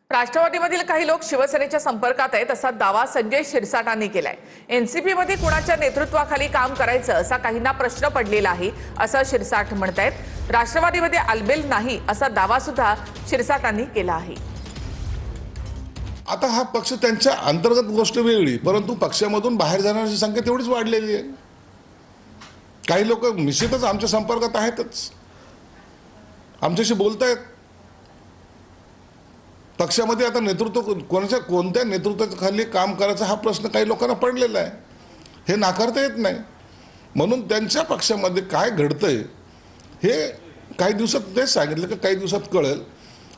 राष्ट्रवादीमधील काही लोक शिवसेनेच्या संपर्कात आहेत असा दावा संजय शिरसाटांनी केलाय। एनसीपी मध्ये कुणाच्या नेतृत्वाखाली काम करायचं असा काहींना प्रश्न पडलेला आहे असं शिरसाट म्हणतायत। राष्ट्रवादीमध्ये आलबेल नाही असा दावा सुद्धा शिरसाटांनी केला आहे। आता हा पक्ष त्यांच्या अंतर्गत गोष्ट वेगळी, परंतु पक्षामधून बाहेर जाण्याची संख्या तेवढीच वाढलेली आहे। काही लोक निश्चितच आमच्या संपर्कात आहेतच, आमच्याशी बोलतायत। पक्षामध्ये आता नेतृत्व कोणत्या नेतृत्वाखाली काम करायचं हा प्रश्न काही लोकांना पडलेला आहे, हे नाकारता येत नाही। म्हणून त्यांच्या पक्षामध्ये काय घडतंय हे काही दिवसात तेच सांगितलं की काही दिवसात कळेल।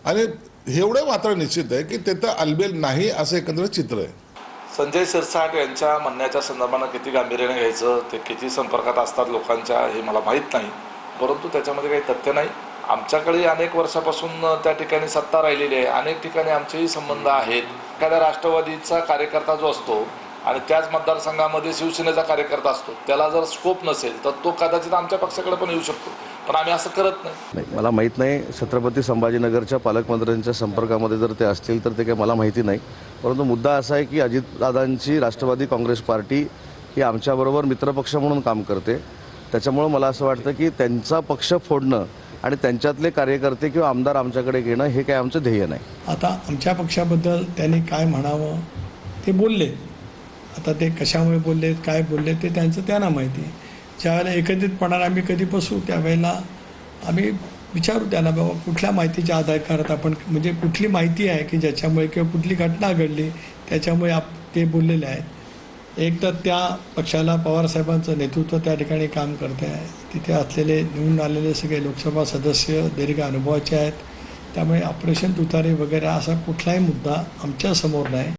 आणि एवढं मात्र निश्चित आहे की तिथं आलबेल नाही असं एकंदरीत चित्र आहे। संजय शिरसाट यांच्या म्हणण्याच्या संदर्भानं किती गांभीर्याने घ्यायचं, ते किती संपर्कात असतात लोकांच्या हे मला माहीत नाही, परंतु त्याच्यामध्ये काही तथ्य नाही। आमच्याकडे अनेक वर्षापासून त्या ठिकाणी सत्ता राहिलेली आहे, अनेक ठिकाणी आमचेही संबंध आहेत। एखाद्या राष्ट्रवादीचा कार्यकर्ता जो असतो आणि त्याच मतदारसंघामध्ये शिवसेनेचा कार्यकर्ता असतो, त्याला जर स्कोप नसेल तर तो कदाचित आमच्या पक्षाकडे पण येऊ शकतो, पण आम्ही असं करत नाही। मला माहीत नाही छत्रपती संभाजीनगरच्या पालकमंत्र्यांच्या संपर्कामध्ये जर ते असतील तर ते काही मला माहिती नाही, परंतु मुद्दा असा आहे की अजितदादांची राष्ट्रवादी काँग्रेस पार्टी ही आमच्याबरोबर मित्रपक्ष म्हणून काम करते। त्याच्यामुळे मला असं वाटतं की त्यांचा पक्ष फोडणं आणि त्यांच्यातले कार्यकर्ते किंवा आमदार आमच्याकडे घेणं हे काय आमचं ध्येय नाही। आता आमच्या पक्षाबद्दल त्यांनी काय म्हणावं ते बोलले, आता ते कशामुळे बोललेत काय बोलले ते त्यांचं त्यांना माहिती आहे। ज्यावेळेला एकत्रितपणाने आम्ही कधी बसू त्यावेळेला आम्ही विचारू त्यांना, बाबा कुठल्या माहितीच्या आधारात आपण, म्हणजे कुठली माहिती आहे की ज्याच्यामुळे किंवा कुठली घटना घडली त्याच्यामुळे ते बोललेले आहेत। एक तर त्या पक्षाला पवारसाहेबांचं नेतृत्व त्या ठिकाणी काम करते आहे, तिथे असलेले निवडून आलेले सगळे लोकसभा सदस्य दीर्घ अनुभवाचे आहेत, त्यामुळे ऑपरेशन तुतारी वगैरे असा कुठलाही मुद्दा आमच्यासमोर नाही।